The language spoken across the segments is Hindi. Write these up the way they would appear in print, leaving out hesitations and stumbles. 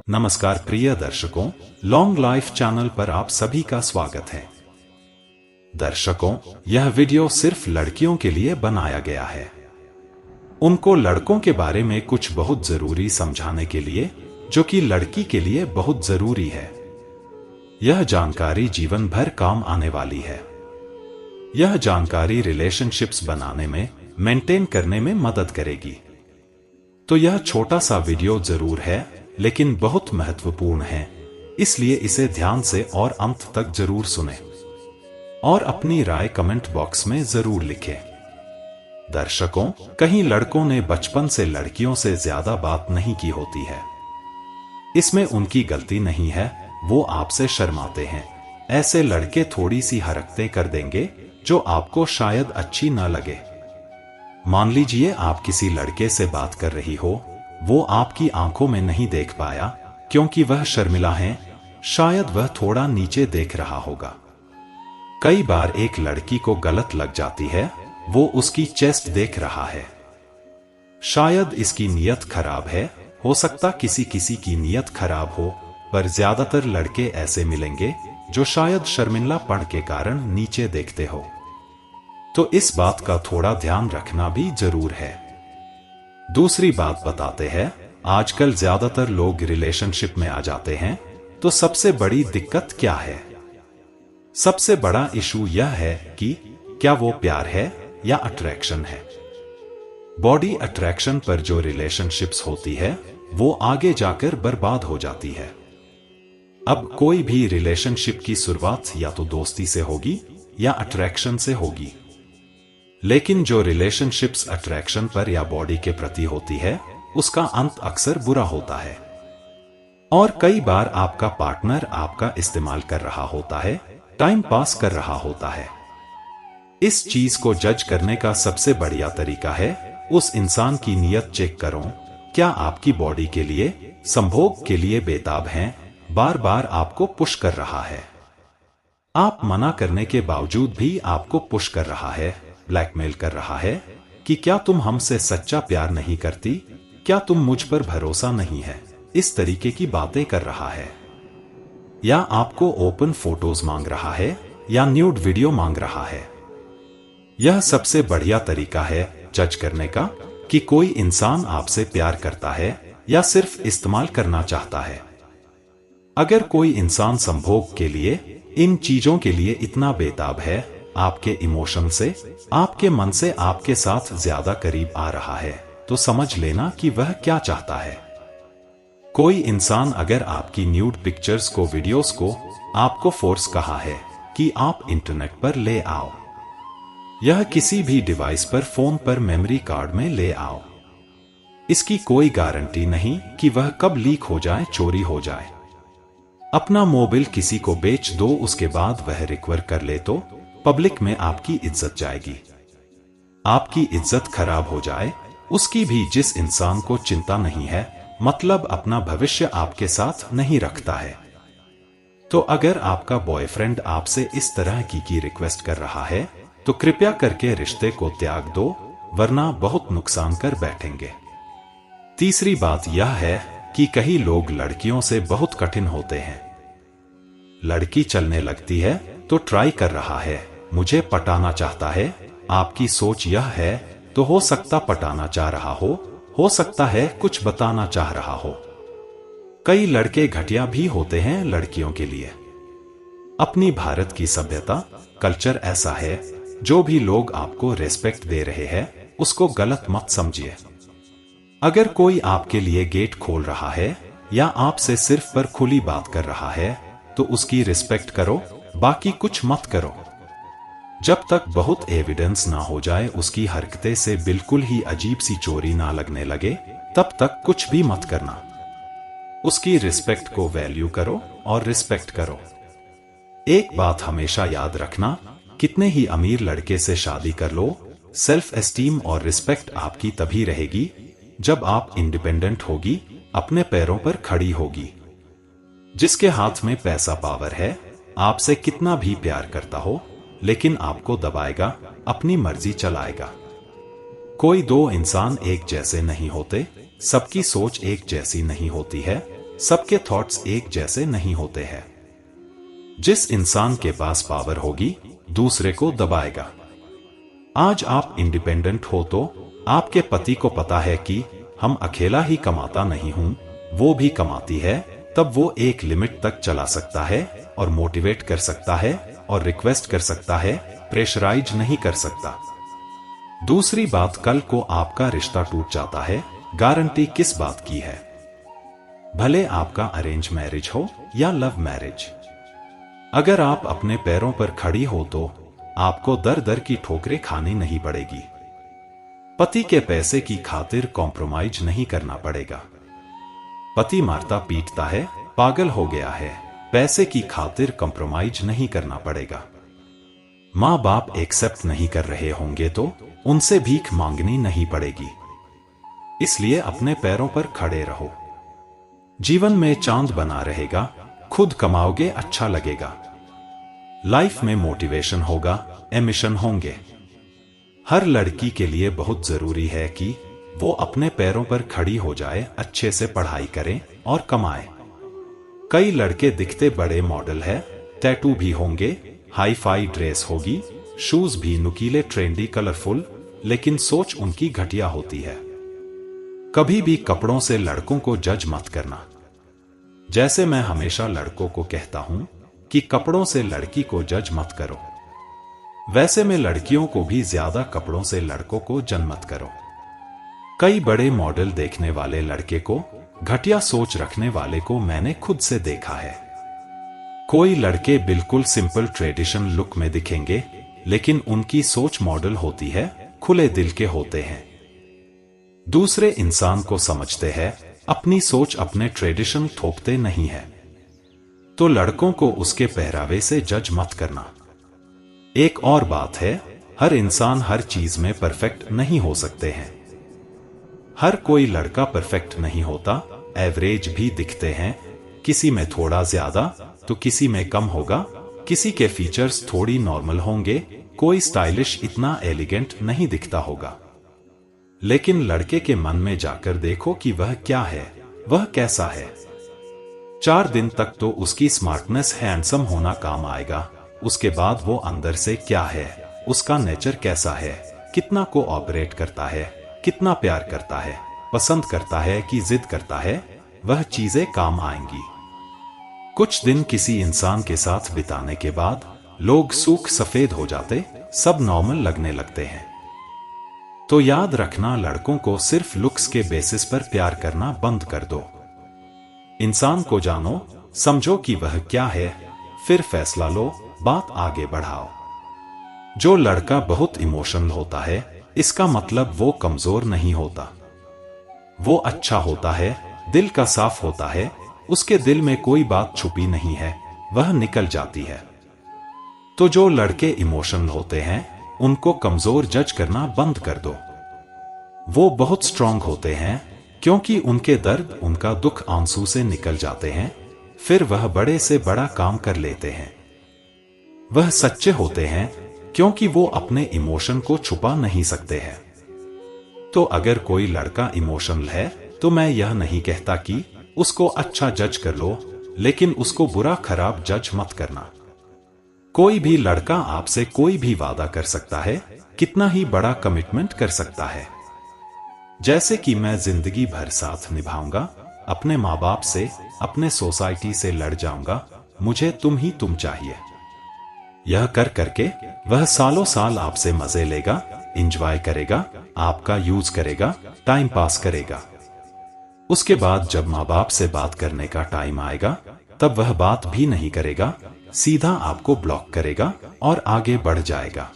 नमस्कार प्रिय दर्शकों, लॉन्ग लाइफ चैनल पर आप सभी का स्वागत है। दर्शकों, यह वीडियो सिर्फ लड़कियों के लिए बनाया गया है। उनको लड़कों के बारे में कुछ बहुत जरूरी समझाने के लिए, जो कि लड़की के लिए बहुत जरूरी है। यह जानकारी जीवन भर काम आने वाली है। यह जानकारी रिलेशनशिप्स बनाने में, मेंटेन करने में मदद करेगी। तो यह छोटा सा वीडियो जरूर है, लेकिन बहुत महत्वपूर्ण है, इसलिए इसे ध्यान से और अंत तक जरूर सुनें और अपनी राय कमेंट बॉक्स में जरूर लिखें। दर्शकों, कहीं लड़कों ने बचपन से लड़कियों से ज्यादा बात नहीं की होती है। इसमें उनकी गलती नहीं है, वो आपसे शर्माते हैं। ऐसे लड़के थोड़ी सी हरकतें कर देंगे जो आपको शायद अच्छी न लगे। मान लीजिए आप किसी लड़के से बात कर रही हो, वो आपकी आंखों में नहीं देख पाया क्योंकि वह शर्मिला है, शायद वह थोड़ा नीचे देख रहा होगा। कई बार एक लड़की को गलत लग जाती है, वो उसकी चेस्ट देख रहा है। शायद इसकी नीयत खराब है, हो सकता किसी किसी की नीयत खराब हो, पर ज्यादातर लड़के ऐसे मिलेंगे जो शायद शर्मिंदलापन के कारण नीचे देखते हो। तो इस बात का थोड़ा ध्यान रखना भी जरूर है। दूसरी बात बताते हैं, आजकल ज्यादातर लोग रिलेशनशिप में आ जाते हैं, तो सबसे बड़ी दिक्कत क्या है? सबसे बड़ा इशू यह है कि क्या वो प्यार है या अट्रैक्शन है। बॉडी अट्रैक्शन पर जो रिलेशनशिप्स होती है, वो आगे जाकर बर्बाद हो जाती है। अब कोई भी रिलेशनशिप की शुरुआत या तो दोस्ती से होगी या अट्रैक्शन से होगी, लेकिन जो रिलेशनशिप्स अट्रैक्शन पर या बॉडी के प्रति होती है, उसका अंत अक्सर बुरा होता है। और कई बार आपका पार्टनर आपका इस्तेमाल कर रहा होता है, टाइम पास कर रहा होता है। इस चीज को जज करने का सबसे बढ़िया तरीका है, उस इंसान की नीयत चेक करो। क्या आपकी बॉडी के लिए, संभोग के लिए बेताब हैं, बार बार आपको पुश कर रहा है। आप मना करने के बावजूद भी आपको पुश कर रहा है, ब्लैकमेल कर रहा है कि क्या तुम हमसे सच्चा प्यार नहीं करती, क्या तुम मुझ पर भरोसा नहीं है, इस तरीके की बातें कर रहा है। या आपको ओपन फोटोज मांग रहा है या न्यूड वीडियो मांग रहा है। यह सबसे बढ़िया तरीका है जज करने का कि कोई इंसान आपसे प्यार करता है या सिर्फ इस्तेमाल करना चाहता है। अगर कोई इंसान संभोग के लिए, इन चीजों के लिए इतना बेताब है, आपके इमोशन से, आपके मन से आपके साथ ज्यादा करीब आ रहा है, तो समझ लेना कि वह क्या चाहता है। कोई इंसान अगर आपकी न्यूड पिक्चर्स को, वीडियोस को आपको फोर्स कहा है कि आप इंटरनेट पर ले आओ, यह किसी भी डिवाइस पर, फोन पर, मेमोरी कार्ड में ले आओ, इसकी कोई गारंटी नहीं कि वह कब लीक हो जाए, चोरी हो जाए। अपना मोबाइल किसी को बेच दो, उसके बाद वह रिकवर कर ले तो पब्लिक में आपकी इज्जत जाएगी। आपकी इज्जत खराब हो जाए, उसकी भी। जिस इंसान को चिंता नहीं है, मतलब अपना भविष्य आपके साथ नहीं रखता है। तो अगर आपका बॉयफ्रेंड आपसे इस तरह की रिक्वेस्ट कर रहा है, तो कृपया करके रिश्ते को त्याग दो, वरना बहुत नुकसान कर बैठेंगे। तीसरी बात यह है कि कई लोग लड़कियों से बहुत कठिन होते हैं। लड़की चलने लगती है तो ट्राई कर रहा है, मुझे पटाना चाहता है। आपकी सोच यह है, तो हो सकता पटाना चाह रहा हो सकता है कुछ बताना चाह रहा हो। कई लड़के घटिया भी होते हैं लड़कियों के लिए। अपनी भारत की सभ्यता, कल्चर ऐसा है, जो भी लोग आपको रेस्पेक्ट दे रहे हैं, उसको गलत मत समझिए। अगर कोई आपके लिए गेट खोल रहा है या आपसे सिर्फ पर खुली बात कर रहा है, तो उसकी रिस्पेक्ट करो, बाकी कुछ मत करो। जब तक बहुत एविडेंस ना हो जाए, उसकी हरकतें से बिल्कुल ही अजीब सी चोरी ना लगने लगे, तब तक कुछ भी मत करना। उसकी रिस्पेक्ट को वैल्यू करो और रिस्पेक्ट करो। एक बात हमेशा याद रखना, कितने ही अमीर लड़के से शादी कर लो, सेल्फ एस्टीम और रिस्पेक्ट आपकी तभी रहेगी जब आप इंडिपेंडेंट होगी, अपने पैरों पर खड़ी होगी। जिसके हाथ में पैसा, पावर है, आपसे कितना भी प्यार करता हो, लेकिन आपको दबाएगा, अपनी मर्जी चलाएगा। कोई दो इंसान एक जैसे नहीं होते, सबकी सोच एक जैसी नहीं होती है, सबके थॉट्स एक जैसे नहीं होते हैं। जिस इंसान के पास पावर होगी, दूसरे को दबाएगा। आज आप इंडिपेंडेंट हो तो आपके पति को पता है कि हम अकेला ही कमाता नहीं हूं, वो भी कमाती है, तब वो एक लिमिट तक चला सकता है और मोटिवेट कर सकता है और रिक्वेस्ट कर सकता है, प्रेशराइज नहीं कर सकता। दूसरी बात, कल को आपका रिश्ता टूट जाता है, गारंटी किस बात की है? भले आपका अरेंज मैरिज हो या लव मैरिज। अगर आप अपने पैरों पर खड़ी हो तो आपको दर दर की ठोकरें खानी नहीं पड़ेगी। पति के पैसे की खातिर कॉम्प्रोमाइज नहीं करना पड़ेगा। पति मारता पीटता है, पागल हो गया है, पैसे की खातिर कॉम्प्रोमाइज नहीं करना पड़ेगा। माँ बाप एक्सेप्ट नहीं कर रहे होंगे तो उनसे भीख मांगनी नहीं पड़ेगी। इसलिए अपने पैरों पर खड़े रहो। जीवन में चांद बना रहेगा, खुद कमाओगे, अच्छा लगेगा। लाइफ में मोटिवेशन होगा, एमिशन होंगे। हर लड़की के लिए बहुत जरूरी है कि वो अपने पैरों पर खड़ी हो जाए, अच्छे से पढ़ाई करे और कमाए। कई लड़के दिखते बड़े मॉडल है, टैटू भी होंगे, हाई फाई ड्रेस होगी, शूज भी नुकीले, ट्रेंडी, कलरफुल, लेकिन सोच उनकी घटिया होती है। कभी भी कपड़ों से लड़कों को जज मत करना। जैसे मैं हमेशा लड़कों को कहता हूं कि कपड़ों से लड़की को जज मत करो, वैसे में लड़कियों को भी ज्यादा कपड़ों से लड़कों को जज मत करो। कई बड़े मॉडल देखने वाले लड़के को, घटिया सोच रखने वाले को मैंने खुद से देखा है। कोई लड़के बिल्कुल सिंपल ट्रेडिशन लुक में दिखेंगे, लेकिन उनकी सोच मॉडल होती है, खुले दिल के होते हैं। दूसरे इंसान को समझते हैं, अपनी सोच अपने ट्रेडिशन थोपते नहीं है। तो लड़कों को उसके पहरावे से जज मत करना। एक और बात है, हर इंसान हर चीज में परफेक्ट नहीं हो सकते हैं। हर कोई लड़का परफेक्ट नहीं होता, एवरेज भी दिखते हैं, किसी में थोड़ा ज्यादा तो किसी में कम होगा, किसी के फीचर्स थोड़ी नॉर्मल होंगे, कोई स्टाइलिश इतना एलिगेंट नहीं दिखता होगा। लेकिन लड़के के मन में जाकर देखो कि वह क्या है, वह कैसा है। 4 दिन तक तो उसकी स्मार्टनेस, हैंडसम होना काम आएगा, उसके बाद वो अंदर से क्या है, उसका नेचर कैसा है, कितना कोऑपरेट करता है, कितना प्यार करता है, पसंद करता है कि जिद करता है, वह चीजें काम आएंगी। कुछ दिन किसी इंसान के साथ बिताने के बाद लोग सूख सफेद हो जाते, सब नॉर्मल लगने लगते हैं। तो याद रखना, लड़कों को सिर्फ लुक्स के बेसिस पर प्यार करना बंद कर दो। इंसान को जानो, समझो कि वह क्या है, फिर फैसला लो, बात आगे बढ़ाओ। जो लड़का बहुत इमोशनल होता है, इसका मतलब वो कमजोर नहीं होता, वो अच्छा होता है, दिल का साफ होता है, उसके दिल में कोई बात छुपी नहीं है, वह निकल जाती है। तो जो लड़के इमोशनल होते हैं, उनको कमजोर जज करना बंद कर दो। वो बहुत स्ट्रांग होते हैं, क्योंकि उनके दर्द, उनका दुख आंसू से निकल जाते हैं, फिर वह बड़े से बड़ा काम कर लेते हैं। वह सच्चे होते हैं, क्योंकि वो अपने इमोशन को छुपा नहीं सकते हैं। तो अगर कोई लड़का इमोशनल है, तो मैं यह नहीं कहता कि उसको अच्छा जज कर लो, लेकिन उसको बुरा खराब जज मत करना। कोई भी लड़का आपसे कोई भी वादा कर सकता है, कितना ही बड़ा कमिटमेंट कर सकता है, जैसे कि मैं जिंदगी भर साथ निभाऊंगा, अपने माँ बाप से, अपने सोसाइटी से लड़ जाऊंगा, मुझे तुम ही तुम चाहिए। यह कर करके वह सालों साल आपसे मजे लेगा, एंजॉय करेगा, आपका यूज करेगा, टाइम पास करेगा। उसके बाद जब माँ बाप से बात करने का टाइम आएगा, तब वह बात भी नहीं करेगा, सीधा आपको ब्लॉक करेगा और आगे बढ़ जाएगा।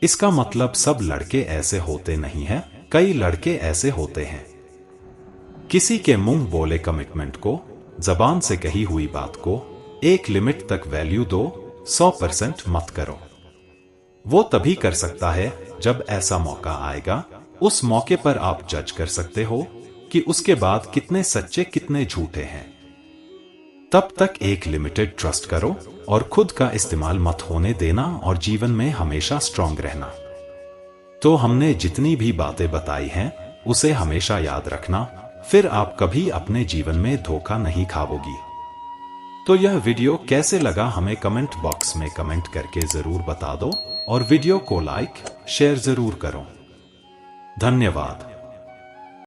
इसका मतलब सब लड़के ऐसे होते नहीं हैं, कई लड़के ऐसे होते हैं। किसी के मुंह बोले कमिटमेंट को, जबान से कही हुई बात को एक लिमिट तक वैल्यू दो, 100% मत करो। वो तभी कर सकता है जब ऐसा मौका आएगा, उस मौके पर आप जज कर सकते हो कि उसके बाद कितने सच्चे कितने झूठे हैं। तब तक एक लिमिटेड ट्रस्ट करो और खुद का इस्तेमाल मत होने देना और जीवन में हमेशा स्ट्रांग रहना। तो हमने जितनी भी बातें बताई हैं उसे हमेशा याद रखना, फिर आप कभी अपने जीवन में धोखा नहीं खाओगी। तो यह वीडियो कैसे लगा हमें कमेंट बॉक्स में कमेंट करके जरूर बता दो और वीडियो को लाइक शेयर जरूर करो। धन्यवाद।